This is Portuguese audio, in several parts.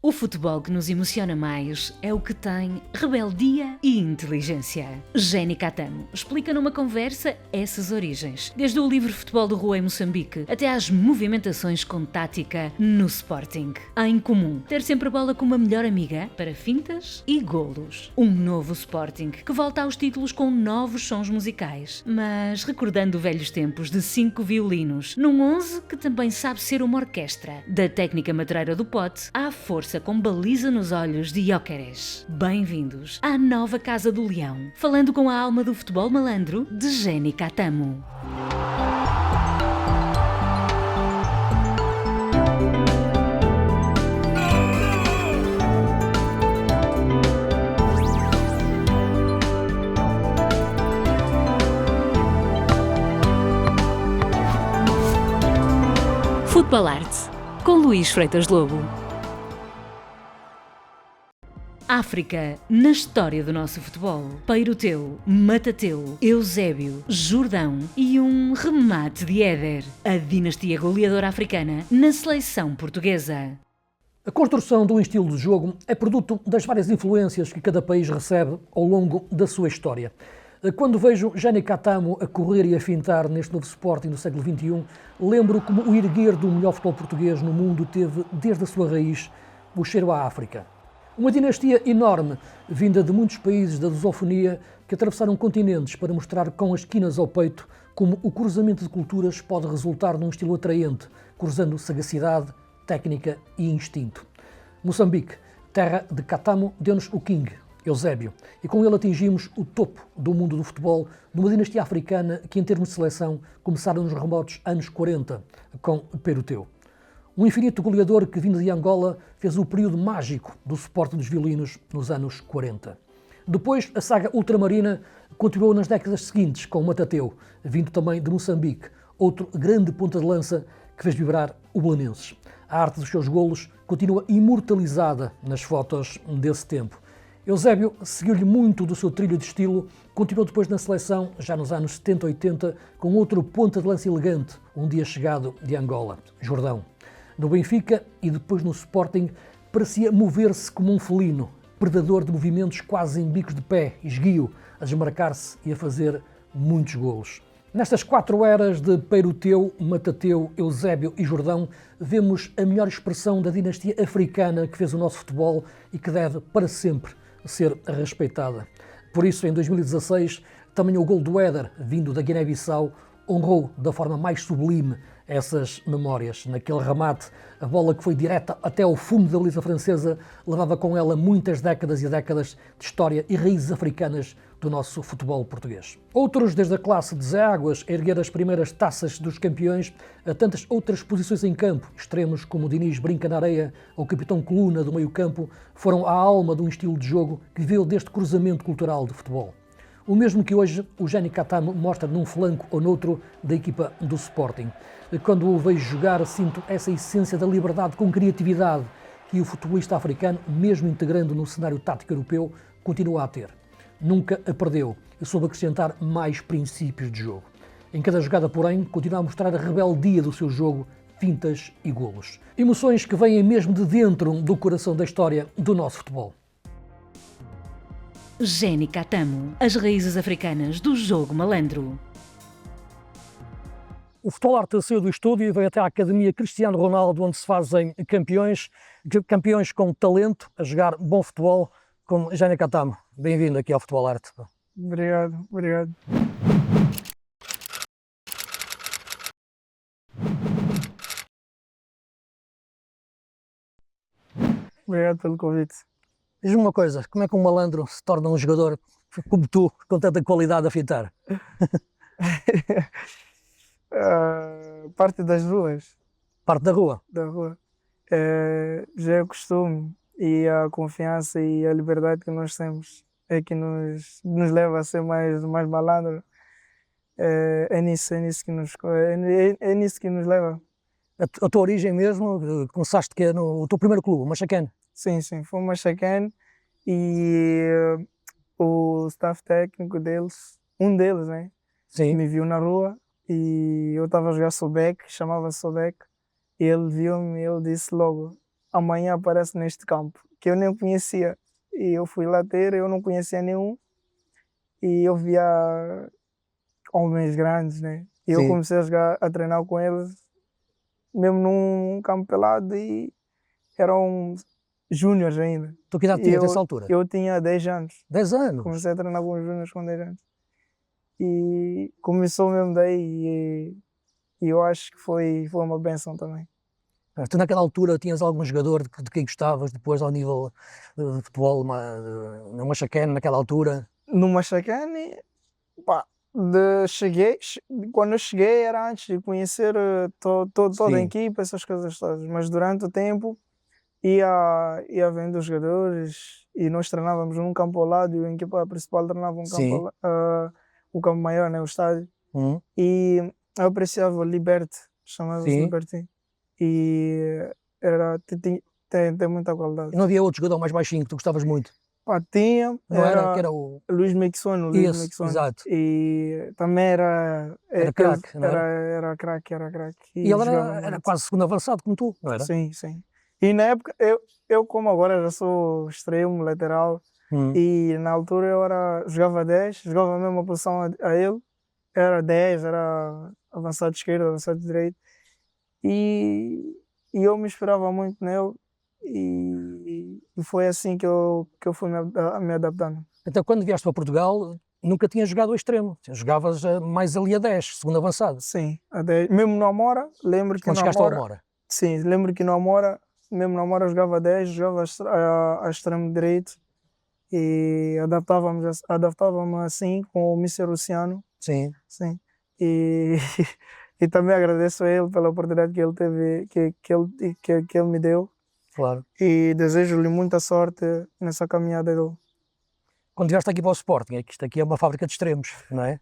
O futebol que nos emociona mais é o que tem rebeldia e inteligência. Jenny Catamo explica numa conversa essas origens, desde o livre futebol de rua em Moçambique até às movimentações com tática no Sporting. Há em comum ter sempre a bola como a melhor amiga para fintas e golos. Um novo Sporting que volta aos títulos com novos sons musicais, mas recordando velhos tempos de 5 violinos, num 11 que também sabe ser uma orquestra, da técnica matreira do pote à força com baliza nos olhos de Jóqueres. Bem-vindos à nova Casa do Leão, falando com a alma do futebol malandro de Jenny Catamo. Futebol Arte, com Luís Freitas Lobo. África, na história do nosso futebol. Peiroteu, Matateu, Eusébio, Jordão e um remate de Éder. A dinastia goleadora africana na seleção portuguesa. A construção de um estilo de jogo é produto das várias influências que cada país recebe ao longo da sua história. Quando vejo Jenny Catamo a correr e a fintar neste novo Sporting do século XXI, lembro como o erguer do melhor futebol português no mundo teve, desde a sua raiz, o cheiro à África. Uma dinastia enorme, vinda de muitos países da lusofonia que atravessaram continentes para mostrar com as esquinas ao peito como o cruzamento de culturas pode resultar num estilo atraente, cruzando sagacidade, técnica e instinto. Moçambique, terra de Catamo, deu-nos o King, Eusébio, e com ele atingimos o topo do mundo do futebol numa dinastia africana que, em termos de seleção, começaram nos remotos anos 40, com Peiroteu. Um infinito goleador que, vindo de Angola, fez o período mágico do suporte dos violinos nos anos 40. Depois, a saga ultramarina continuou nas décadas seguintes com o Matateu, vindo também de Moçambique, outro grande ponta de lança que fez vibrar o Belenenses. A arte dos seus golos continua imortalizada nas fotos desse tempo. Eusébio seguiu-lhe muito do seu trilho de estilo, continuou depois na seleção, já nos anos 70 e 80, com outro ponta de lança elegante, um dia chegado de Angola, Jordão. No Benfica e depois no Sporting, parecia mover-se como um felino, predador de movimentos quase em bicos de pé, esguio, a desmarcar-se e a fazer muitos golos. Nestas 4 eras de Peiroteu, Matateu, Eusébio e Jordão, vemos a melhor expressão da dinastia africana que fez o nosso futebol e que deve, para sempre, ser respeitada. Por isso, em 2016, também o gol do Éder, vindo da Guiné-Bissau, honrou da forma mais sublime essas memórias. Naquele remate, a bola que foi direta até ao fundo da baliza francesa levava com ela muitas décadas e décadas de história e raízes africanas do nosso futebol português. Outros, desde a classe de Zé Águas, a erguer as primeiras taças dos campeões, a tantas outras posições em campo, extremos como o Diniz brinca na areia ou o capitão Coluna do meio-campo, foram a alma de um estilo de jogo que viveu deste cruzamento cultural de futebol. O mesmo que hoje o Jenny Catamo mostra num flanco ou noutro da equipa do Sporting. Quando o vejo jogar, sinto essa essência da liberdade com criatividade que o futebolista africano, mesmo integrando no cenário tático europeu, continua a ter. Nunca a perdeu e soube acrescentar mais princípios de jogo. Em cada jogada, porém, continua a mostrar a rebeldia do seu jogo, fintas e golos. Emoções que vêm mesmo de dentro do coração da história do nosso futebol. Jenny Catamo, as raízes africanas do jogo malandro. O Futebol Arte saiu do estúdio e veio até à Academia Cristiano Ronaldo, onde se fazem campeões com talento, a jogar bom futebol, como Jenny Catamo. Bem-vindo aqui ao Futebol Arte. Obrigado, obrigado. Obrigado pelo convite. Diz-me uma coisa, como é que um malandro se torna um jogador como tu, com tanta qualidade a fintar? Parte das ruas, Parte da rua. da rua, já é o costume e a confiança e a liberdade que nós temos é que nos leva a ser mais malandro. É nisso que nos leva. A tua origem mesmo, começaste que é no teu primeiro clube, o Machacane. Sim, foi uma chacane e o staff técnico deles, um deles, né, Sim. me viu na rua e eu estava a jogar Sobek, chamava Sobek, e ele viu-me e ele disse logo, amanhã aparece neste campo, que eu nem conhecia. E eu fui lá ter, eu não conhecia nenhum, e eu via homens grandes, né? E eu Sim. comecei a jogar, a treinar com eles, mesmo num campo pelado, e eram júniores ainda. Tu que idade E tinhas nessa altura? eu tinha 10 anos, 10 anos. comecei a treinar com os júniores com 10 anos. E começou mesmo daí, e eu acho que foi uma benção também. Tu naquela altura tinhas algum jogador de quem gostavas depois ao nível de futebol, no Machacane naquela altura? No Machacane, pá, quando eu cheguei era antes de conhecer toda a Sim. equipa, essas coisas todas, mas durante o tempo ia vendo os jogadores e nós treinávamos num campo ao lado e a equipa principal treinava um campo Sim. o campo maior, né, o estádio, Uhum. e eu apreciava o Liberty, chamava-se Sim. Liberty, e tem muita qualidade. E não havia outro jogador mais baixinho que tu gostavas muito? Pá, tinha, Não era, que era era o... Luís Mixon, o Luís Esse, Mixon. exato. E também era craque, não era? era craque, era craque. E ele jogava era muito. quase segundo avançado como tu, não era? Sim, sim. E na época, eu como agora já sou extremo, lateral, Hum. e na altura jogava 10, jogava a mesma posição a ele, era 10, era avançado esquerdo, avançado direito, e, e eu me inspirava muito nele, e foi assim que eu fui me adaptando. Então quando vieste para Portugal nunca tinhas jogado ao extremo, jogavas mais ali a 10, segundo avançado. Sim, a 10. Mesmo no Amora, lembro que Quando no chegaste ao Amora, Amora. sim, lembro que no Amora, mesmo no Amora jogava 10, jogava a extremo direito, e adaptávamos assim com o Mister Luciano, Sim, sim. E, e também agradeço a ele pela oportunidade que ele teve, que ele me deu, claro. e desejo-lhe muita sorte nessa caminhada dele. Quando vieste aqui para o Sporting, é que isto aqui é uma fábrica de extremos, não é?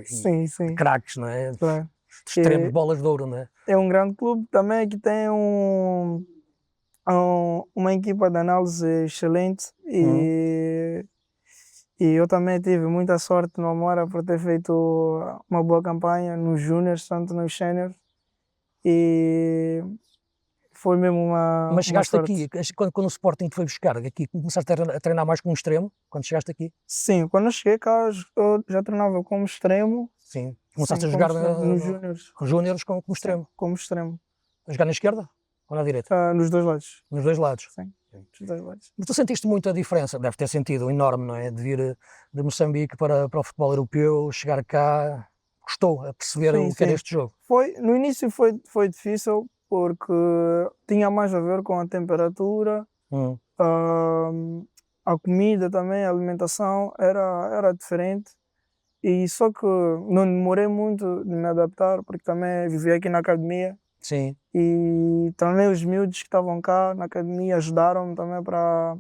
Sim, De sim, craques, não é? De claro. extremos, E bolas de ouro, não é? é um grande clube também que tem uma equipa de análise excelente, Uhum. e eu também tive muita sorte no Amora por ter feito uma boa campanha nos júniores, tanto nos séniores, e foi mesmo Mas uma chegaste sorte. aqui, quando o Sporting te foi buscar, aqui começaste a treinar mais como extremo, quando chegaste aqui? Sim, quando eu cheguei cá eu já treinava como extremo, Sim. sim, Começaste a como jogar extremo, nos júniores, com júniores como sim, extremo. como extremo. A jogar na esquerda ou na direita? Nos dois lados, Nos dois lados. sim, nos dois lados. Mas tu sentiste muito a diferença, deve ter sentido enorme, não é? De vir de Moçambique para o futebol europeu, chegar cá, gostou a perceber Sim, o que era sim. este jogo? No início foi difícil porque tinha mais a ver com a temperatura, Hum. a comida também, a alimentação era diferente. E só que não demorei muito de me adaptar, porque também vivi aqui na academia, Sim. e também os miúdos que estavam cá na academia ajudaram-me também para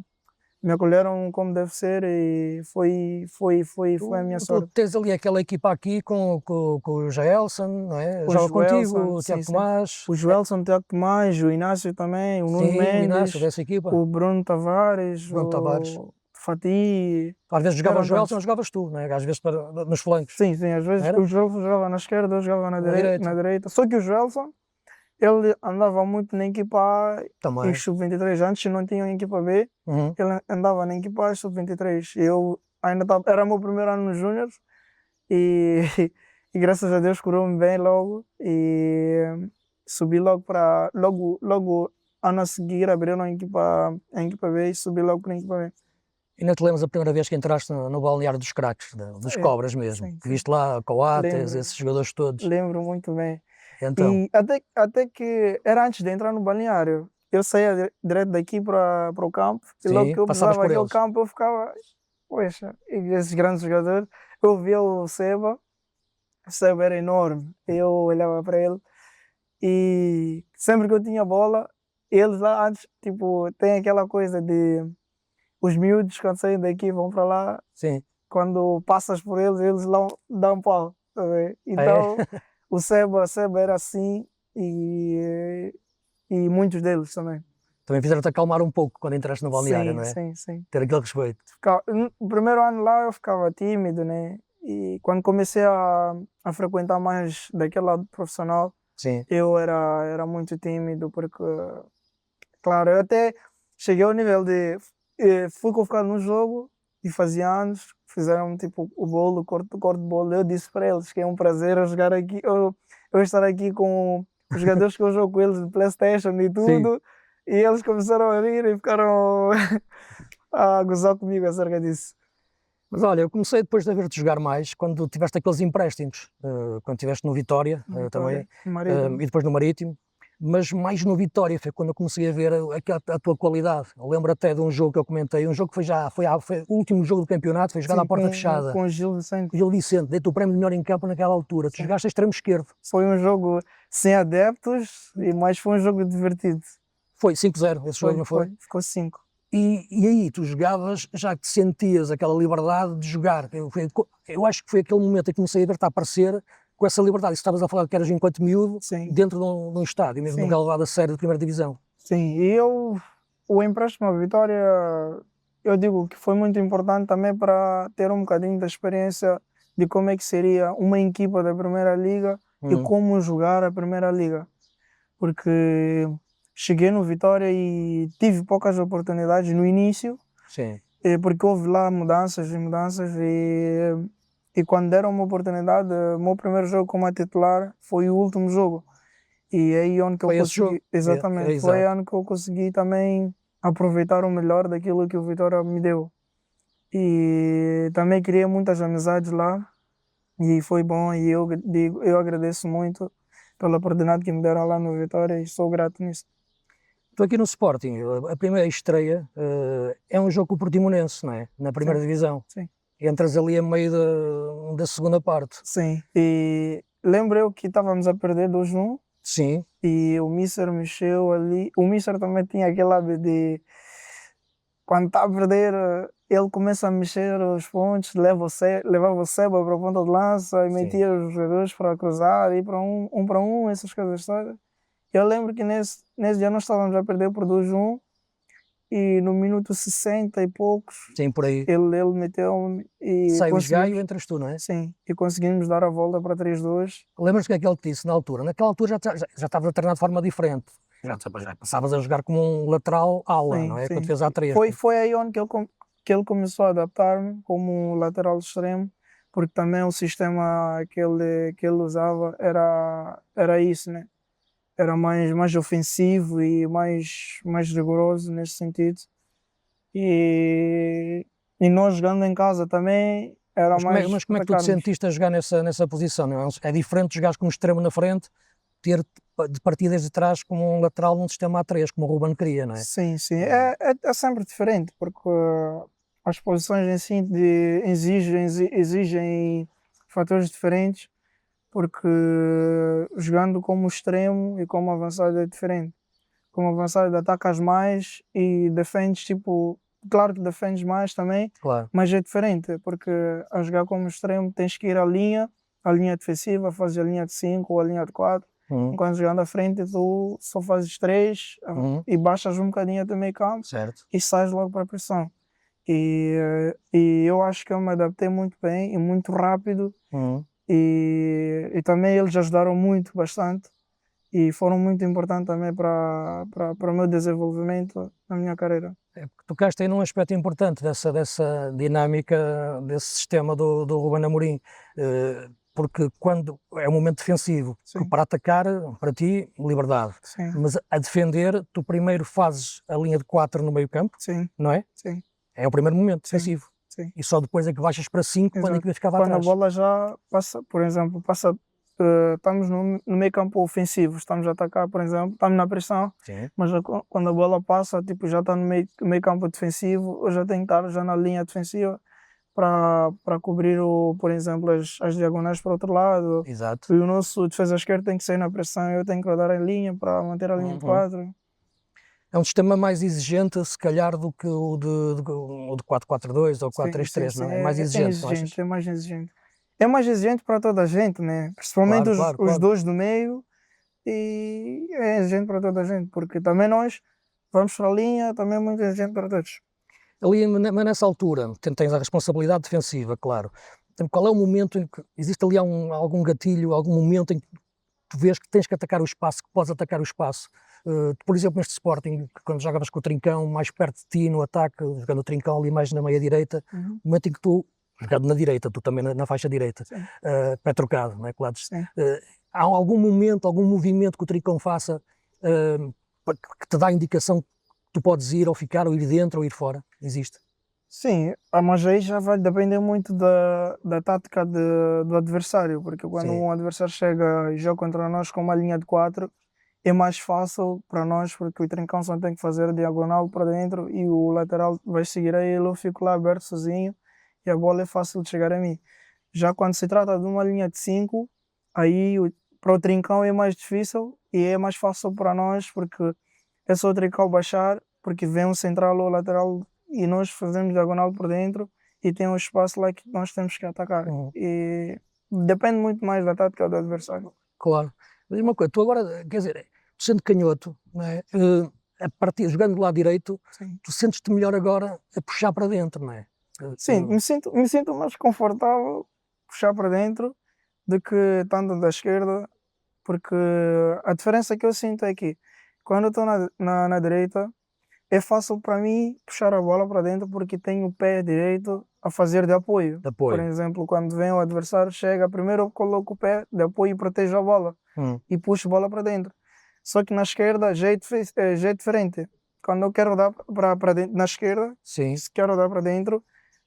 me acolheram como deve ser, e foi a minha Tu sorte. tens ali aquela equipa aqui com o Jaelson, não é? O Joga Joelson, contigo, o sim, Tiago sim. Tomás. O Joelson, o Tiago Tomás, o Inácio também, o Nuno Sim, o Inácio Mendes, dessa equipa. o Bruno Tavares, Bruno Tavares. o Fati, Às vezes jogava o eram Joelson, tantos. ou jogavas tu, não é? Às vezes nos flancos. Sim, sim, às vezes Era? o Joelson jogava na esquerda, eu jogava Na direita. na direita. Só que o Joelson, ele andava muito na equipa A Também. e sub-23. Antes não tinha equipa B, Uhum. ele andava na equipa A e sub-23. Eu ainda era o meu primeiro ano nos Júniors, e, e graças a Deus curou-me bem logo, e subi logo logo ano a seguir abriram a equipa B, e subi logo para a equipa B. E não te lembras a primeira vez que entraste no balneário dos craques, dos É, cobras mesmo? sim, Que sim. viste lá Coates, Lembro, esses jogadores todos. lembro muito bem. Então, E até que era antes de entrar no balneário. Eu saía direto daqui para o campo, e logo sim, que eu passavas pisava por aquele eles. campo eu ficava, poxa, e esses grandes jogadores. Eu via o Seba era enorme, eu olhava para ele, e sempre que eu tinha bola, eles lá antes, tipo, tem aquela coisa de os miúdos quando saem daqui vão para lá, Sim. quando passas por eles, eles lá dão pau, tá a ver? É? Então, o Seba era assim, e muitos deles também. Também fizeram-te acalmar um pouco quando entraste no balneário, não Sim, é? sim, sim. Ter aquele respeito. No primeiro ano lá eu ficava tímido, né? E quando comecei a frequentar mais daquele lado profissional, Sim. eu era muito tímido, porque claro. Eu até cheguei ao nível de... fui convocado num jogo e fazia anos, fizeram tipo o bolo, o corte de bolo. Eu disse para eles que é um prazer eu jogar aqui, eu estar aqui com os jogadores que eu jogo com eles de PlayStation e tudo. E eles começaram a rir e ficaram a gozar comigo acerca disso. Mas olha, eu comecei depois de ver-te jogar mais, quando tiveste aqueles empréstimos, quando estiveste no Vitória, também, e depois no Marítimo, mas mais no Vitória foi quando eu comecei a ver a tua qualidade. Eu lembro até de um jogo que eu comentei, um jogo que foi o último jogo do campeonato, foi jogado à porta fechada. Com o Gil Vicente. Gil Vicente, deu-te o prémio de melhor em campo naquela altura. Tu jogaste a extremo esquerdo. Foi um jogo sem adeptos, mas foi um jogo divertido. Foi 5-0 esse jogo, não foi? Ficou 5. E aí tu jogavas, já que sentias aquela liberdade de jogar. Eu acho que foi aquele momento em que comecei a ver-te a aparecer com essa liberdade. E estavas a falar que eras enquanto miúdo, dentro de um estádio, mesmo num relevado a sério de primeira divisão. Sim, e o empréstimo à Vitória, eu digo que foi muito importante também para ter um bocadinho da experiência de como é que seria uma equipa da Primeira Liga e como jogar a Primeira Liga. Porque cheguei no Vitória e tive poucas oportunidades no início, porque houve lá mudanças e quando deram uma oportunidade, o meu primeiro jogo como titular foi o último jogo. E aí onde que eu consegui, exatamente, foi onde que eu consegui também aproveitar o melhor daquilo que o Vitória me deu. E também criei muitas amizades lá e foi bom e eu agradeço muito pela oportunidade que me deram lá no Vitória e sou grato nisso. Estou aqui no Sporting, a primeira estreia é um jogo com o Portimonense, não é? Na primeira divisão. Sim. Entras ali a meio da segunda parte. Sim, e lembro eu que estávamos a perder 2-1. Sim. E o Mister mexeu ali. O Mister também tinha aquele hábito de, quando está a perder, ele começa a mexer os pontos, levava o Seba para a ponta de lança e metia os jogadores para cruzar, ir para um, essas coisas todas. Eu lembro que nesse dia nós estávamos a perder por 2-1 e no minuto 60 e poucos, sim, por aí. ele meteu e sai o Gaio e entras tu, não é? Sim, e conseguimos dar a volta para 3-2. Lembras-te que é que ele te disse na altura? Naquela altura já estavas a treinar de forma diferente. Já passavas a jogar como um lateral ala, não é? Quando fez a 3. Foi aí onde que ele começou a adaptar-me como um lateral extremo, porque também o sistema que ele usava era isso, né? Era mais ofensivo e mais rigoroso nesse sentido. E nós jogando em casa também era mais... Mas como é que tu te sentiste a jogar nessa posição? Não é? É diferente jogar como extremo na frente, ter de partir desde trás como um lateral num sistema A3, como o Ruben queria, não é? Sim. É sempre diferente, porque as posições em si exigem fatores diferentes, porque jogando como extremo e como avançado é diferente. Como avançado atacas mais e defendes, claro que defendes mais também, mas é diferente, porque a jogar como extremo tens que ir à linha defensiva, fazes a linha de 5 ou a linha de 4, enquanto jogando à frente tu só fazes 3 e baixas um bocadinho até meio campo e sais logo para a pressão. E eu acho que eu me adaptei muito bem e muito rápido. E também eles ajudaram bastante e foram muito importantes também para o meu desenvolvimento na minha carreira. Tocaste aí num aspecto importante dessa dinâmica, desse sistema do Ruben Amorim, porque quando é um momento defensivo, que para atacar, para ti, liberdade, mas a defender, tu primeiro fazes a linha de 4 no meio campo, não é? Sim. É o primeiro momento defensivo. Sim. E só depois é que baixas para 5 quando a equipa ficava atrás. Quando a bola já passa, por exemplo, estamos no meio campo ofensivo, estamos a atacar, por exemplo, estamos na pressão, mas quando a bola passa, já está no meio campo defensivo, eu já tenho que estar já na linha defensiva para cobrir, por exemplo, as diagonais para o outro lado. Exato. E o nosso defesa esquerdo tem que sair na pressão, eu tenho que rodar em linha para manter a linha de 4. É um sistema mais exigente, se calhar, do que o de 4-4-2 ou 4-3-3, não é? É mais exigente, não achas? É mais exigente. É mais exigente para toda a gente, né? Principalmente os dois do meio, e é exigente para toda a gente, porque também nós vamos para a linha, também é muito exigente para todos. Ali, mas nessa altura, tens a responsabilidade defensiva, claro. Então, qual é o momento em que existe ali algum gatilho, algum momento em que tu vês que tens que atacar o espaço, que podes atacar o espaço? Por exemplo, neste Sporting, quando jogavas com o Trincão mais perto de ti no ataque, jogando o Trincão ali mais na meia-direita, no momento em que tu, jogando na direita, tu também na faixa direita, pé trocado, não é? Há algum momento, algum movimento que o Trincão faça que te dá a indicação que tu podes ir ou ficar, ou ir dentro ou ir fora? Existe? Sim, mas aí já vai depender muito da tática do adversário, porque quando um adversário chega e joga contra nós com uma linha de 4, é mais fácil para nós, porque o Trincão só tem que fazer a diagonal para dentro e o lateral vai seguir a ele, eu fico lá aberto sozinho e a bola é fácil de chegar a mim. Já quando se trata de uma linha de 5, aí para o Trincão é mais difícil e é mais fácil para nós, porque é só o Trincão baixar, porque vem um central ou lateral e nós fazemos diagonal por dentro e tem um espaço lá que nós temos que atacar. E depende muito mais da tática do adversário. Claro. Mas uma coisa, tu agora, quer dizer, tu sendo canhoto, não é? Jogando do lado direito, tu sentes-te melhor agora a puxar para dentro, não é? Sim, me sinto mais confortável puxar para dentro do que estando da esquerda, porque a diferença que eu sinto é que quando eu estou na direita, é fácil para mim puxar a bola para dentro porque tenho o pé direito a fazer de apoio. Por exemplo, quando vem o adversário, chega, primeiro eu coloco o pé de apoio e protejo a bola e puxo a bola para dentro. Só que na esquerda já é diferente. Quando eu quero dar para dentro, na esquerda, se quero dar para dentro,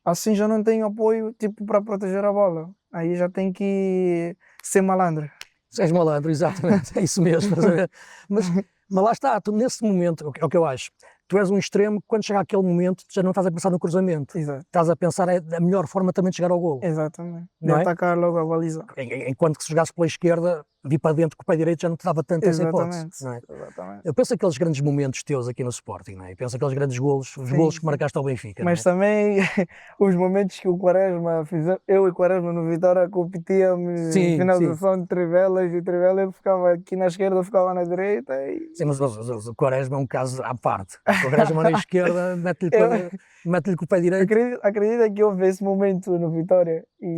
assim já não tenho apoio tipo para proteger a bola. Aí já tem que ser malandro. És malandro, exatamente, é isso mesmo. Mas lá está, tu nesse momento, é o que eu acho, tu és um extremo que quando chega aquele momento já não estás a pensar no cruzamento. Exato. Estás a pensar a melhor forma também de chegar ao golo. Exatamente, de não atacar logo a baliza. Enquanto que se jogasse pela esquerda, vir para dentro com o pé direito já não te dava tanto essa hipótese. Não é? Exatamente. Eu penso aqueles grandes momentos teus aqui no Sporting, não é? Eu penso aqueles grandes golos, os golos que marcaste ao Benfica. Mas também os momentos que o Quaresma fizemos, eu e o Quaresma no Vitória competíamos em finalização de Trivelas e Trivela ele ficava aqui na esquerda, eu ficava na direita. Sim, mas o Quaresma é um caso à parte. O Quaresma na esquerda mete-lhe com o pé direito. Acredita que houve esse momento no Vitória e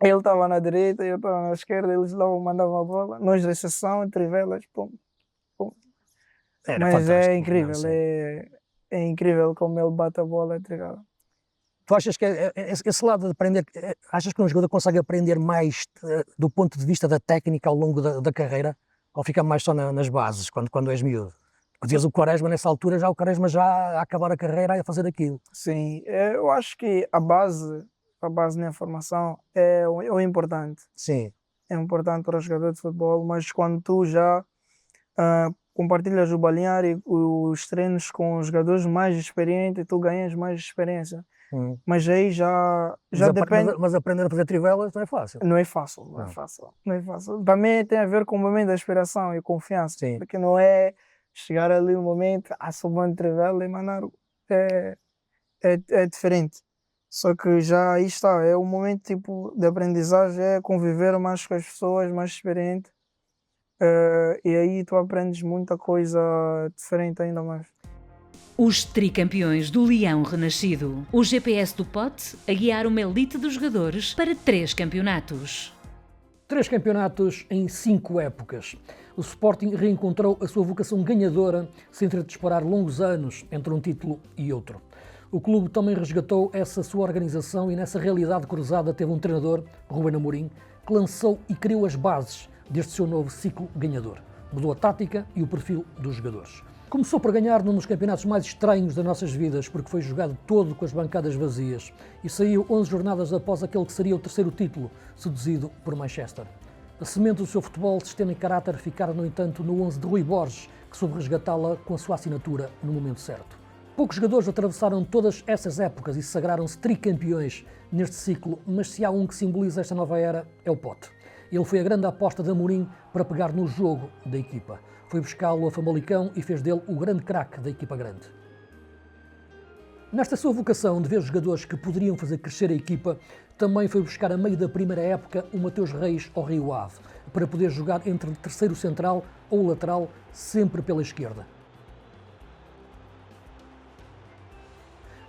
ele estava na direita, eu estava na esquerda, eles logo mandavam a bola, nós de exceção, Trivelas, pum. Mas é incrível, é incrível como ele bate a bola, Trivela. Tu achas que esse lado de aprender, achas que um jogador consegue aprender mais do ponto de vista da técnica ao longo da carreira, ou fica mais só nas bases, quando és miúdo? Dizias o Quaresma nessa altura, já o Quaresma já a acabar a carreira a fazer aquilo. Sim, eu acho que a base na formação é o importante. Sim. É importante para o jogador de futebol, mas quando tu já compartilhas o balneário, os treinos com os jogadores mais experientes, tu ganhas mais experiência. Mas aí já depende. Mas aprender a fazer trivelas não é fácil. Não é fácil. Também tem a ver com o momento da inspiração e confiança. Sim. Porque não é chegar ali no momento, sou bom de trivela e mandar. É diferente. Só que já aí está, é um momento tipo de aprendizagem, é conviver mais com as pessoas mais experientes. E aí tu aprendes muita coisa diferente ainda mais. Os tricampeões do Leão Renascido. O GPS do Pote a guiar uma elite dos jogadores para 3 campeonatos. 3 campeonatos em 5 épocas. O Sporting reencontrou a sua vocação ganhadora sem ter de disparar longos anos entre um título e outro. O clube também resgatou essa sua organização e nessa realidade cruzada teve um treinador, Ruben Amorim, que lançou e criou as bases deste seu novo ciclo ganhador. Mudou a tática e o perfil dos jogadores. Começou por ganhar num dos campeonatos mais estranhos das nossas vidas, porque foi jogado todo com as bancadas vazias e saiu 11 jornadas após aquele que seria o 3º título, seduzido por Manchester. A semente do seu futebol, sistema e caráter ficaram, no entanto, no 11 de Rui Borges, que soube resgatá-la com a sua assinatura no momento certo. Poucos jogadores atravessaram todas essas épocas e sagraram-se tricampeões neste ciclo, mas se há um que simboliza esta nova era, é o Pote. Ele foi a grande aposta de Amorim para pegar no jogo da equipa. Foi buscá-lo a Famalicão e fez dele o grande craque da equipa grande. Nesta sua vocação de ver jogadores que poderiam fazer crescer a equipa, também foi buscar a meio da primeira época o Mateus Reis ao Rio Ave, para poder jogar entre terceiro central ou lateral, sempre pela esquerda.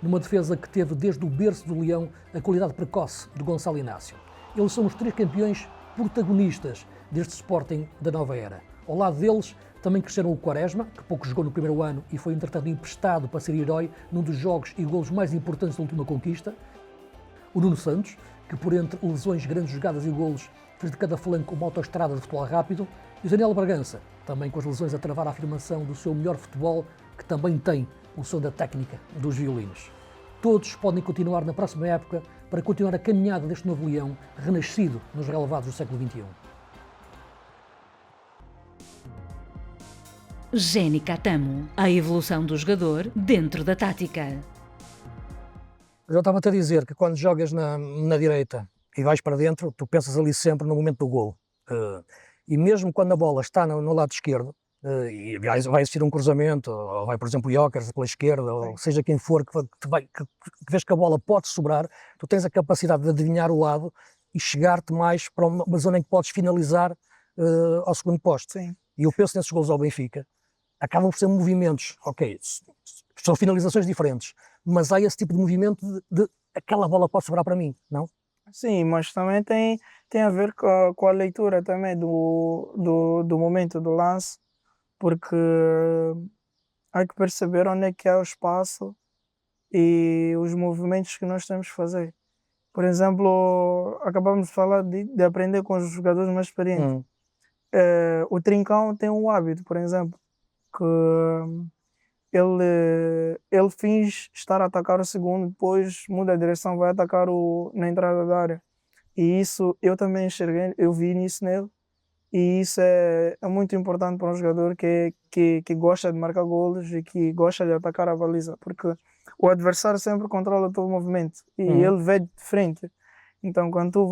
Numa defesa que teve desde o berço do Leão a qualidade precoce de Gonçalo Inácio. Eles são os 3 campeões protagonistas deste Sporting da nova era. Ao lado deles, Também cresceram o Quaresma, que pouco jogou no primeiro ano e foi entretanto emprestado para ser herói num dos jogos e golos mais importantes da última conquista. O Nuno Santos, que por entre lesões, grandes jogadas e golos, fez de cada flanco uma autoestrada de futebol rápido. E o Daniel Bragança, também com as lesões a travar a afirmação do seu melhor futebol, que também tem o som da técnica dos violinos. Todos podem continuar na próxima época para continuar a caminhada deste novo leão, renascido nos relevados do século XXI. Jénica Tamo, a evolução do jogador dentro da tática. Eu estava-te a dizer que quando jogas na direita e vais para dentro, tu pensas ali sempre no momento do golo. E mesmo quando a bola está no lado esquerdo, e vai existir um cruzamento, ou vai, por exemplo, o Jóqueres pela esquerda, ou seja quem for, que vês que a bola pode sobrar, tu tens a capacidade de adivinhar o lado e chegar-te mais para uma zona em que podes finalizar ao segundo posto. Sim. E eu penso nesses golos ao Benfica, acabam por ser movimentos, ok, são finalizações diferentes, mas há esse tipo de movimento de aquela bola pode sobrar para mim, não? Sim, mas também tem a ver com a leitura também do momento do lance, porque há que perceber onde é que é o espaço e os movimentos que nós temos que fazer. Por exemplo, acabamos de falar de aprender com os jogadores mais experientes. O Trincão tem um hábito, por exemplo, que ele finge estar a atacar o segundo, depois muda a direção, vai atacar na entrada da área. E isso eu também enxerguei, eu vi nisso nele. E isso é muito importante para um jogador que gosta de marcar golos e que gosta de atacar a baliza, porque o adversário sempre controla todo o movimento e ele vê de frente. Então, quando tu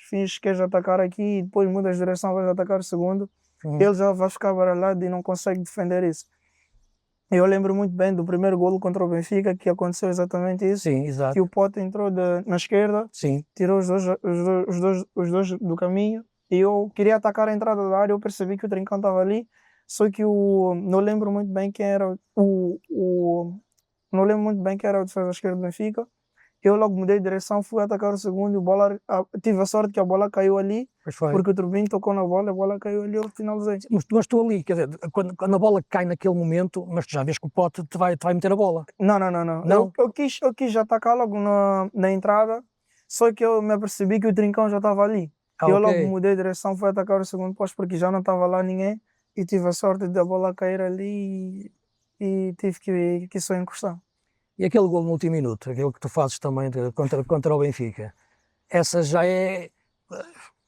finges que queres atacar aqui e depois mudas de direção, vais atacar o segundo, ele já vai ficar baralhado e não consegue defender isso. Eu lembro muito bem do primeiro golo contra o Benfica, que aconteceu exatamente isso. Sim, exato. Que o Pote entrou na esquerda, Sim. tirou os dois do caminho e eu queria atacar a entrada da área, eu percebi que o Trincão estava ali, só que não lembro muito bem quem era não lembro muito bem quem era o defesa esquerdo do Benfica. Eu logo mudei de direção, fui atacar o segundo e tive a sorte que a bola caiu ali, porque o Turbinho tocou na bola, a bola caiu ali e eu finalizei. Mas tu ali, quer dizer, quando a bola cai naquele momento, mas tu já vês que o Pote te vai meter a bola. Não. Eu quis atacar logo na entrada, só que eu me apercebi que o Trincão já estava ali. Eu logo mudei de direção, fui atacar o segundo posto porque já não estava lá ninguém e tive a sorte de a bola cair ali e tive que só encostar. E aquele gol no último minuto, aquele que tu fazes também contra o Benfica, essa já é,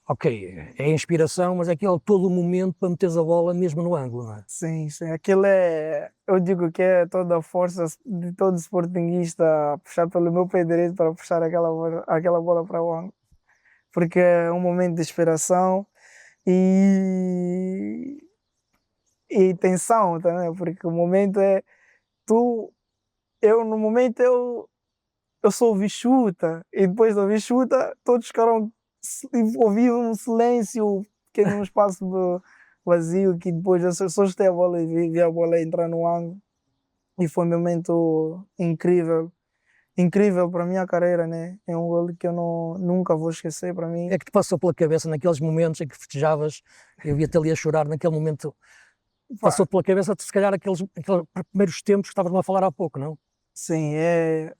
ok, é inspiração, mas é aquele todo o momento para meteres a bola mesmo no ângulo, não é? Sim, aquilo eu digo que é toda a força de todo sportinguista a puxar pelo meu pé direito para puxar aquela bola para o ângulo. Porque é um momento de inspiração e tensão também, porque o momento é no momento eu só ouvi chuta e depois de ouvir chuta todos ficaram, ouvi um silêncio que é num espaço vazio que depois eu só escutei a bola e vi a bola entrar no ângulo e foi um momento incrível para a minha carreira, né? É um gol que eu nunca vou esquecer para mim. É que te passou pela cabeça naqueles momentos em que festejavas, eu via-te ali a chorar naquele momento, passou pela cabeça se calhar aqueles primeiros tempos que estavas a falar há pouco, não? Sim, é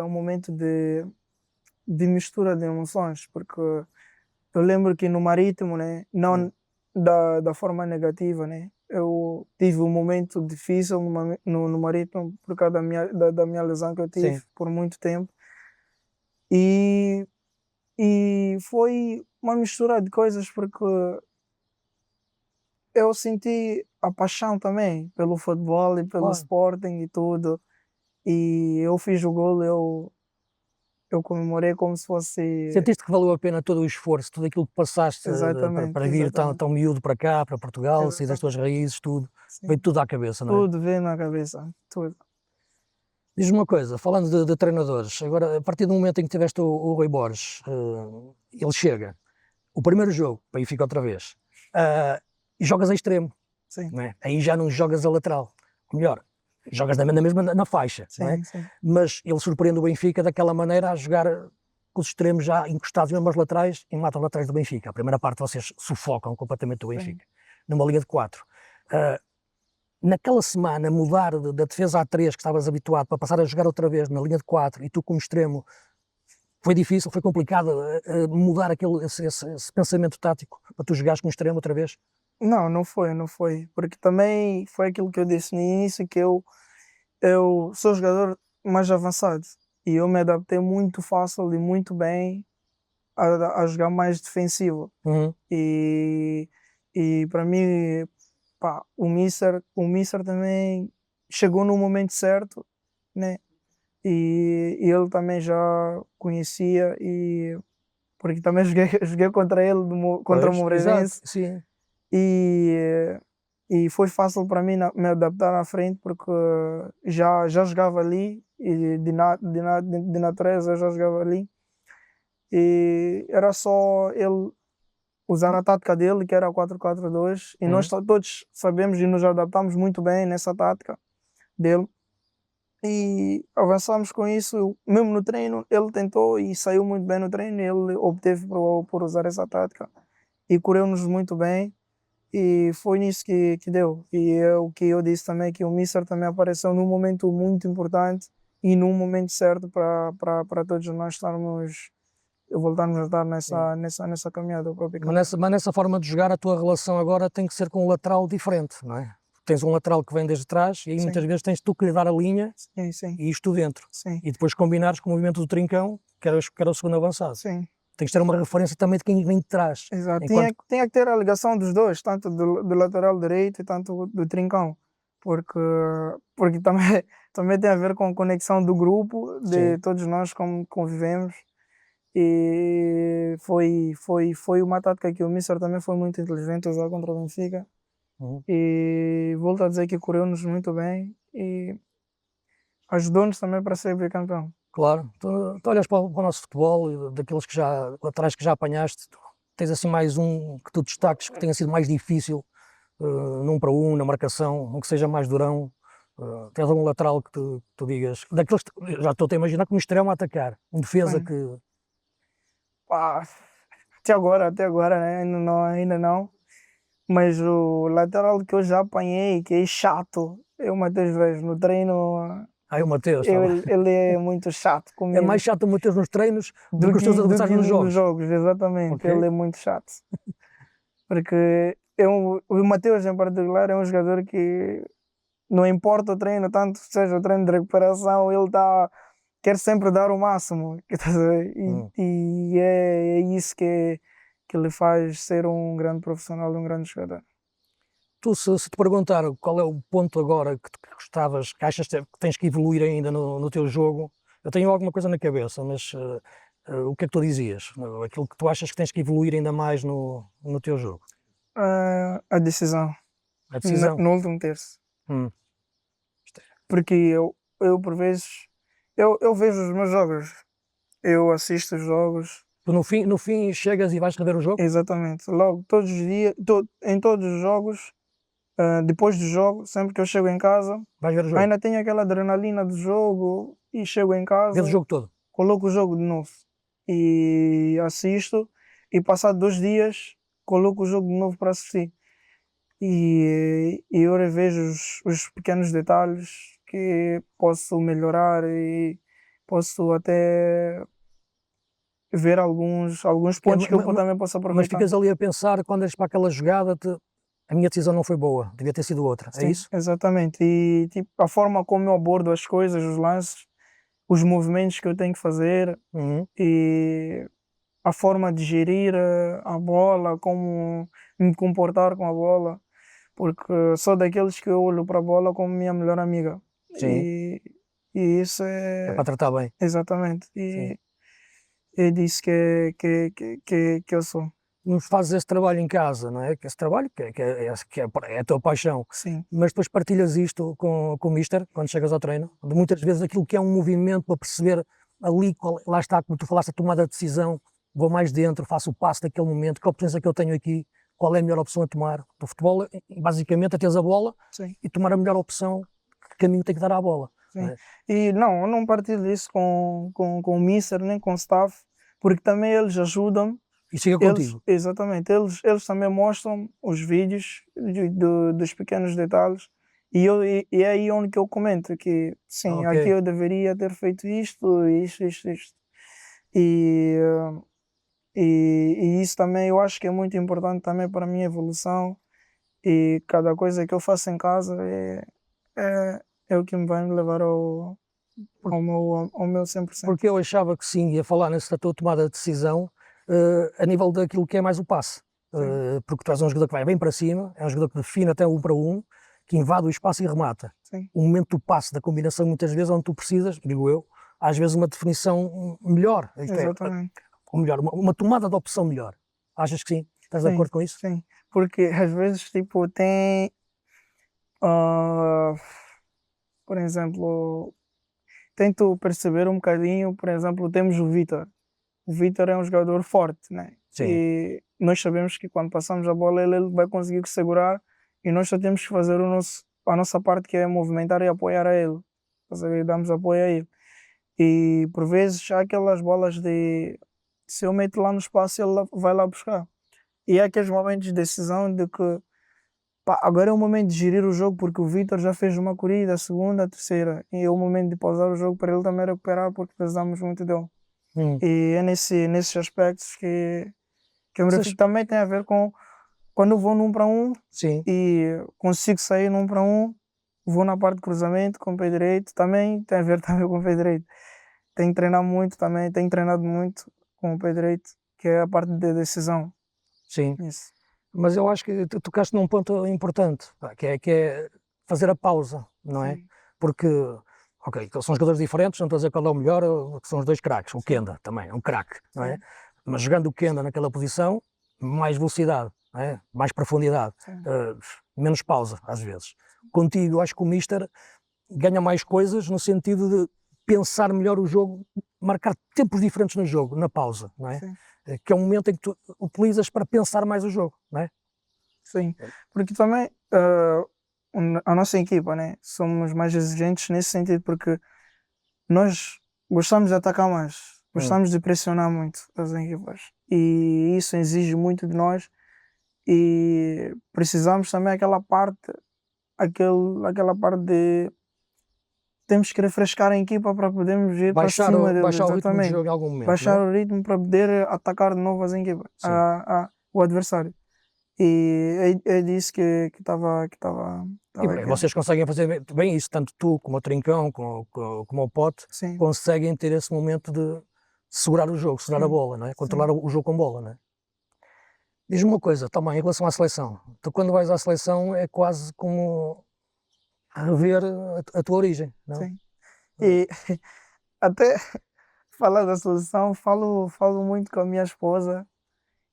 um momento de mistura de emoções, porque eu lembro que no Marítimo, né, não da forma negativa, né, eu tive um momento difícil no Marítimo por causa da minha lesão que eu tive por muito tempo e foi uma mistura de coisas porque eu senti a paixão também pelo futebol e pelo Sporting e tudo. E eu fiz o gol, eu comemorei como se fosse... Sentiste que valeu a pena todo o esforço, tudo aquilo que passaste para vir tão miúdo para cá, para Portugal, sair das tuas raízes, tudo, veio tudo à cabeça, não é? Tudo veio na cabeça, tudo. Diz-me uma coisa, falando de treinadores, agora a partir do momento em que tiveste o Rui Borges, ele chega, o primeiro jogo, para aí fica outra vez, e jogas a extremo, não é? Aí já não jogas a lateral, ou melhor, jogas na mesma na faixa, não é? Mas ele surpreende o Benfica daquela maneira a jogar com os extremos já encostados mesmo aos laterais e mata os laterais do Benfica. A primeira parte vocês sufocam completamente o Benfica. numa linha de 4. Naquela semana, mudar da defesa a 3, que estavas habituado, para passar a jogar outra vez na linha de 4, e tu como extremo, foi difícil, foi complicado mudar esse pensamento tático para tu jogares como extremo outra vez? Não, não foi, porque também foi aquilo que eu disse no início, que eu sou jogador mais avançado e eu me adaptei muito fácil e muito bem a jogar mais defensivo. Uhum. E para mim, pá, o Mister também chegou no momento certo, né? E ele também já conhecia, porque também joguei contra ele contra o Pois, exato, Moreirense. sim. E, e foi fácil para mim me adaptar à frente, porque já jogava ali e de natureza eu já jogava ali, e era só ele usar a tática dele, que era a 4-4-2, e nós todos sabemos e nos adaptamos muito bem nessa tática dele, e avançamos com isso. Mesmo no treino ele tentou e saiu muito bem no treino, ele obteve por usar essa tática e correu-nos muito bem. E foi nisso que deu. E é o que eu disse também, que o Mister também apareceu num momento muito importante e num momento certo para todos nós voltarmos a estar nessa caminhada. Mas nessa forma de jogar, a tua relação agora tem que ser com um lateral diferente, não é? Tens um lateral que vem desde trás e aí muitas vezes tens tu que lhe dar a linha e isto dentro. Sim. E depois combinares com o movimento do Trincão, que era o segundo avançado. Sim. Tens que ter uma referência também de quem vem de trás. Exato. Tinha que ter a ligação dos dois, tanto do lateral direito e tanto do Trincão, porque também tem a ver com a conexão do grupo, de todos nós como convivemos. E foi uma tática que o Mister também foi muito inteligente a usar contra o Benfica. E volto a dizer que correu-nos muito bem e ajudou-nos também para ser bicampeão. Claro, tu olhas para o nosso futebol, daqueles laterais que já apanhaste, tens assim mais um que tu destaques que tenha sido mais difícil, num para um, na marcação, um que seja mais durão. Tens algum lateral que tu digas, daqueles que já estou a imaginar como extremo a atacar, um defesa que... Pá, até agora, né? Ainda não. Mas o lateral que eu já apanhei, que é chato, é o Matheus Reis. No treino, o Mateus, ele é muito chato comigo. É mais chato o Mateus nos treinos do que os teus adversários nos jogos. Exatamente, okay. Ele é muito chato. Porque o Mateus, em particular, é um jogador que não importa o treino, tanto seja o treino de recuperação, ele quer sempre dar o máximo. E é isso que lhe faz ser um grande profissional, um grande jogador. Tu, se te perguntar qual é o ponto agora que gostavas, que achas que tens que evoluir ainda no teu jogo, eu tenho alguma coisa na cabeça, mas o que é que tu dizias? Aquilo que tu achas que tens que evoluir ainda mais no teu jogo? A decisão. A decisão? No último terço. Porque eu por vezes, eu vejo os meus jogos, eu assisto os jogos. Tu no fim chegas e vais rever o jogo? Exatamente. Logo, todos os dias, em todos os jogos, depois do jogo, sempre que eu chego em casa, vais ver o jogo? Ainda tenho aquela adrenalina do jogo e chego em casa, vês o jogo todo? Coloco o jogo de novo e assisto, e passado 2 dias coloco o jogo de novo para assistir. E eu revejo os pequenos detalhes que posso melhorar e posso até ver alguns pontos que eu também posso aproveitar. Mas ficas ali a pensar, quando és para aquela jogada, a minha decisão não foi boa, devia ter sido outra. Sim, é isso? Exatamente. E tipo, a forma como eu abordo as coisas, os lances, os movimentos que eu tenho que fazer, e a forma de gerir a bola, como me comportar com a bola, porque sou daqueles que eu olho para a bola como minha melhor amiga. Sim. E isso é para tratar bem. Exatamente. E é disso que eu sou. Nos fazes esse trabalho em casa, não é? Que esse trabalho que é a tua paixão. Sim. Mas depois partilhas isto com o Mister, quando chegas ao treino, de muitas vezes aquilo que é um movimento para perceber ali, lá está, como tu falaste, a tomada de decisão, vou mais dentro, faço o passo daquele momento, que opção é que eu tenho aqui, qual é a melhor opção a tomar. Do futebol, basicamente, é teres a bola e tomar a melhor opção, que caminho tem que dar à bola. Sim. E não, eu não partilho isso com o Mister, nem com o staff, porque também eles ajudam E chega contigo. Exatamente, eles também mostram os vídeos dos pequenos detalhes e é aí onde que eu comento que sim, Ok. aqui eu deveria ter feito isto, isto. E, e isso também eu acho que é muito importante também para a minha evolução e cada coisa que eu faço em casa é o que me vai me levar ao meu 100%. Porque eu achava que sim, ia falar nessa tua tomada de decisão a nível daquilo que é mais o passe. Porque tu és um jogador que vai bem para cima, é um jogador que define até 1 para 1, que invade o espaço e remata. Sim. O momento do passe, da combinação, muitas vezes, onde tu precisas, digo eu, às vezes uma definição melhor. Exatamente. Ou melhor, uma tomada de opção melhor. Achas que sim? Estás de Sim, acordo com isso? sim, porque às vezes tipo tem, ah, por exemplo, tento perceber um bocadinho, por exemplo, temos o Vítor. O Vítor é um jogador forte, né? Sim. E nós sabemos que quando passamos a bola ele vai conseguir segurar e nós só temos que fazer a nossa parte que é movimentar e apoiar a ele. Ou seja, damos apoio a ele. E por vezes há aquelas bolas de se eu meto lá no espaço ele vai lá buscar. E há aqueles momentos de decisão de que pá, agora é o momento de gerir o jogo porque o Vítor já fez uma corrida, a segunda, a terceira. E é o momento de pausar o jogo para ele também recuperar porque precisamos muito dele. E é nesses aspectos que eu me refiro. Também tem a ver com quando eu vou num para um Sim. e consigo sair num para um, vou na parte de cruzamento com o pé direito, também tem a ver também com o pé direito. Tenho que treinar muito também, tenho treinado muito com o pé direito, que é a parte de decisão. Sim. Isso. Mas eu acho que tu tocaste num ponto importante, pá, que é fazer a pausa, não é? Sim. Porque, ok, são jogadores diferentes, não estou a dizer qual é o melhor, que são os dois craques. O Kenda também é um craque, não é? Sim. Mas jogando o Kenda naquela posição, mais velocidade, não é? Mais profundidade, menos pausa, às vezes. Contigo, acho que o Mister ganha mais coisas no sentido de pensar melhor o jogo, marcar tempos diferentes no jogo, na pausa, não é? Sim. Que é um momento em que tu utilizas para pensar mais o jogo, não é? Sim, porque também a nossa equipa, né, somos mais exigentes nesse sentido porque nós gostamos de atacar mais, gostamos de pressionar muito as equipas e isso exige muito de nós e precisamos também aquela parte de temos que refrescar a equipa para podermos ir para cima deles, Baixar o ritmo de exatamente. jogo em algum momento, Baixar não é? o ritmo para poder atacar de novo as equipas, Sim. o adversário. E é disso que estava E vocês conseguem fazer bem isso, tanto tu como o Trincão, como o Pote, Sim. conseguem ter esse momento de segurar o jogo, segurar a bola, não é? Controlar o jogo com bola, não é? Diz-me uma coisa, também, em relação à seleção. Tu, quando vais à seleção, é quase como rever a tua origem, não? Sim. E até falar da seleção, falo muito com a minha esposa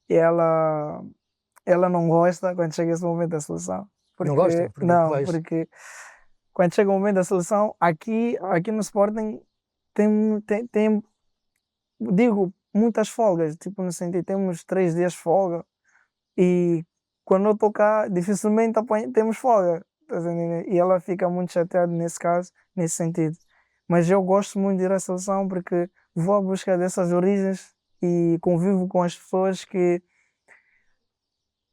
e ela não gosta quando chega esse momento da seleção. Não gosta? Porque é que vais? Porque quando chega o momento da seleção, aqui no Sporting tem digo, muitas folgas, tipo no sentido, temos 3 dias de folga e quando eu estou cá, dificilmente temos folga. Estás a entender? E ela fica muito chateada nesse caso, nesse sentido. Mas eu gosto muito de ir à seleção porque vou à busca dessas origens e convivo com as pessoas que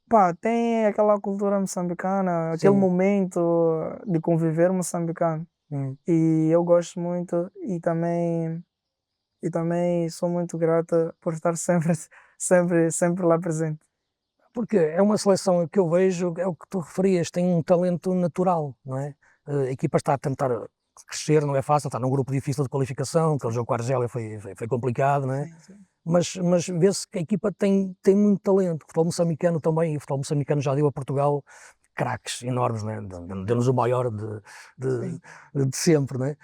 pá, têm aquela cultura moçambicana, aquele Sim. momento de conviver moçambicano. E eu gosto muito e também sou muito grata por estar sempre lá presente. Porque é uma seleção que eu vejo, é o que tu referias, tem um talento natural, não é? A equipa está a tentar crescer, não é fácil, está num grupo difícil de qualificação, aquele jogo com a Argélia foi complicado, não é? Sim. Mas vê-se que a equipa tem muito talento. O futebol moçambicano também, e o futebol moçambicano já deu a Portugal craques enormes, né? Deu-nos o maior de sempre, né?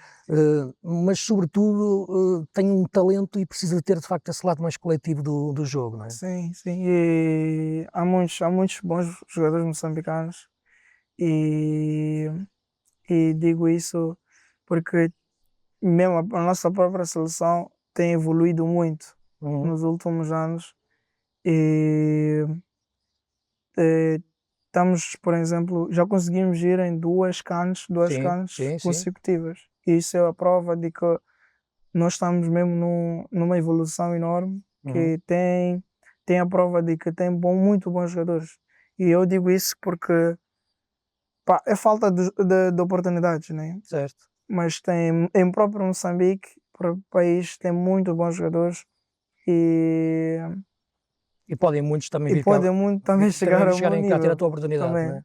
Mas sobretudo tem um talento e precisa ter de facto esse lado mais coletivo do jogo, não é? Sim. E há muitos bons jogadores moçambicanos e digo isso porque mesmo a nossa própria seleção tem evoluído muito nos últimos anos e estamos, por exemplo, já conseguimos ir em duas CANs Sim. consecutivas. E isso é a prova de que nós estamos mesmo numa evolução enorme que tem tem a prova de que tem muito bons jogadores. E eu digo isso porque pá, é falta de oportunidades, né? Certo. Mas tem, em próprio Moçambique, próprio país, tem muito bons jogadores e, E podem muitos também e vir cá, podem muito também chegar a bom chegarem cá, ter a nível. tua oportunidade, não é? Também.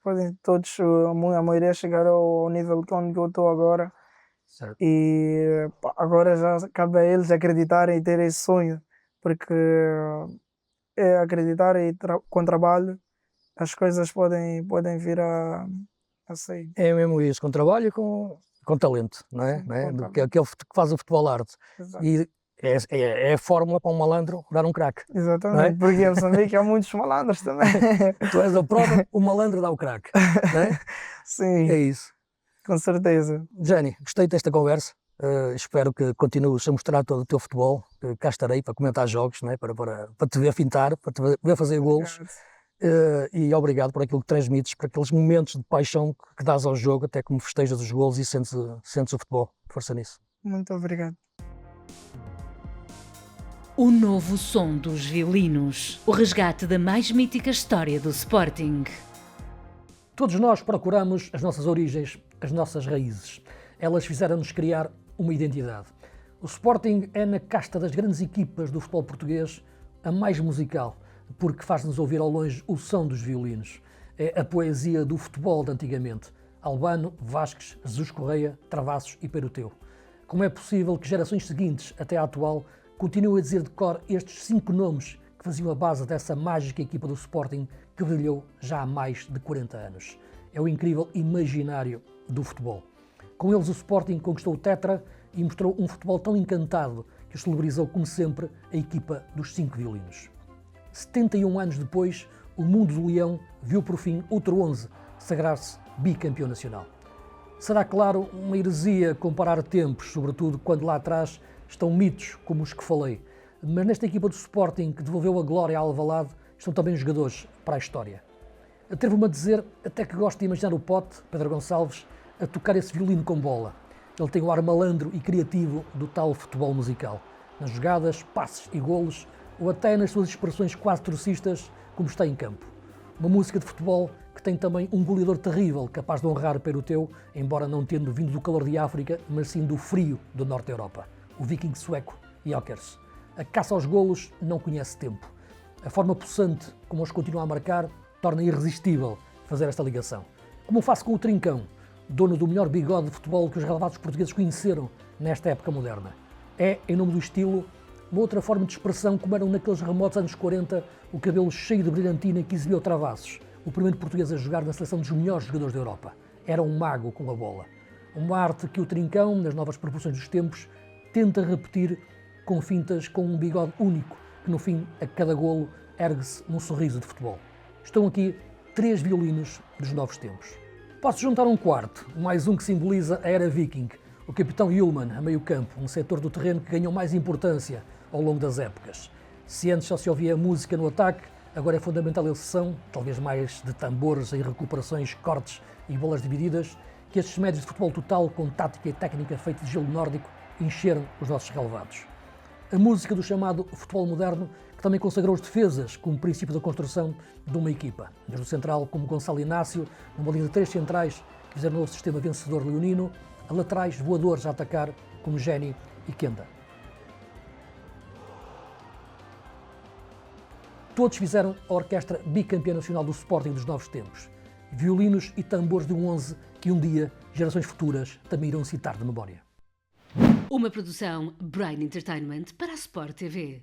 Podem todos, a maioria chegar ao nível onde eu estou agora. Certo. E pá, agora já cabe a eles acreditarem e terem esse sonho, porque é acreditar e com trabalho as coisas podem vir a sair. É mesmo isso, com trabalho e com talento, não é? Sim, Não é? com Que é aquele que faz o futebol arte. Exato. E é a fórmula para um malandro dar um craque. Exatamente, porque em Moçambique há muitos malandros também. Tu és a prova, o malandro dá o craque. Não é? Sim, É isso. com certeza. Jenny, gostei desta conversa. Espero que continues a mostrar todo o teu futebol. Cá estarei para comentar jogos, não é? para te ver fintar, para te ver fazer golos. E obrigado por aquilo que transmites, por aqueles momentos de paixão que dás ao jogo, até como festejas os golos e sentes o futebol. Força nisso. Muito obrigado. O novo som dos violinos. O resgate da mais mítica história do Sporting. Todos nós procuramos as nossas origens, as nossas raízes. Elas fizeram-nos criar uma identidade. O Sporting é, na casta das grandes equipas do futebol português, a mais musical, porque faz-nos ouvir ao longe o som dos violinos. É a poesia do futebol de antigamente. Albano, Vasques, Jesus Correia, Travassos e Peruteu. Como é possível que gerações seguintes, até à atual, continuem a dizer de cor estes 5 nomes que faziam a base dessa mágica equipa do Sporting que brilhou já há mais de 40 anos? É o incrível imaginário do futebol. Com eles o Sporting conquistou o Tetra e mostrou um futebol tão encantado que o celebrizou como sempre a equipa dos 5 violinos. 71 anos depois, o mundo do Leão viu por fim outro 11 sagrar-se bicampeão nacional. Será, claro, uma heresia comparar tempos, sobretudo quando lá atrás estão mitos como os que falei, mas nesta equipa do Sporting que devolveu a glória a Alvalade estão também jogadores para a história. Atrevo-me a dizer até que gosto de imaginar o Pote, Pedro Gonçalves, a tocar esse violino com bola. Ele tem o ar malandro e criativo do tal futebol musical, nas jogadas, passes e golos, ou até nas suas expressões quase torcistas, como está em campo. Uma música de futebol que tem também um goleador terrível, capaz de honrar Peruteu, embora não tendo vindo do calor de África, mas sim do frio do norte da Europa. O viking sueco Jokers. A caça aos golos não conhece tempo. A forma possante como os continua a marcar torna irresistível fazer esta ligação. Como faço com o Trincão, dono do melhor bigode de futebol que os relevados portugueses conheceram nesta época moderna. É, em nome do estilo, uma outra forma de expressão como eram naqueles remotos anos 40 o cabelo cheio de brilhantina que exibiu Travassos, o primeiro português a jogar na seleção dos melhores jogadores da Europa. Era um mago com a bola. Uma arte que o Trincão, nas novas proporções dos tempos, tenta repetir com fintas com um bigode único, que no fim, a cada golo, ergue-se num sorriso de futebol. Estão aqui 3 violinos dos novos tempos. Posso juntar um quarto, mais um que simboliza a era viking, o capitão Ullmann, a meio campo, um setor do terreno que ganhou mais importância ao longo das épocas. Se antes só se ouvia música no ataque, agora é fundamental a sessão, talvez mais de tambores em recuperações, cortes e bolas divididas, que estes médios de futebol total, com tática e técnica feita de gelo nórdico, encheram os nossos relevados. A música do chamado futebol moderno, que também consagrou os defesas como princípio da construção de uma equipa. Desde o central, como Gonçalo Inácio, numa linha de 3 centrais, que fizeram o novo sistema vencedor leonino, a laterais voadores a atacar, como Jenny e Kenda. Todos fizeram a orquestra bicampeã nacional do Sporting dos novos tempos. Violinos e tambores de um 11 que um dia, gerações futuras, também irão citar de memória. Uma produção Brain Entertainment para a Sport TV.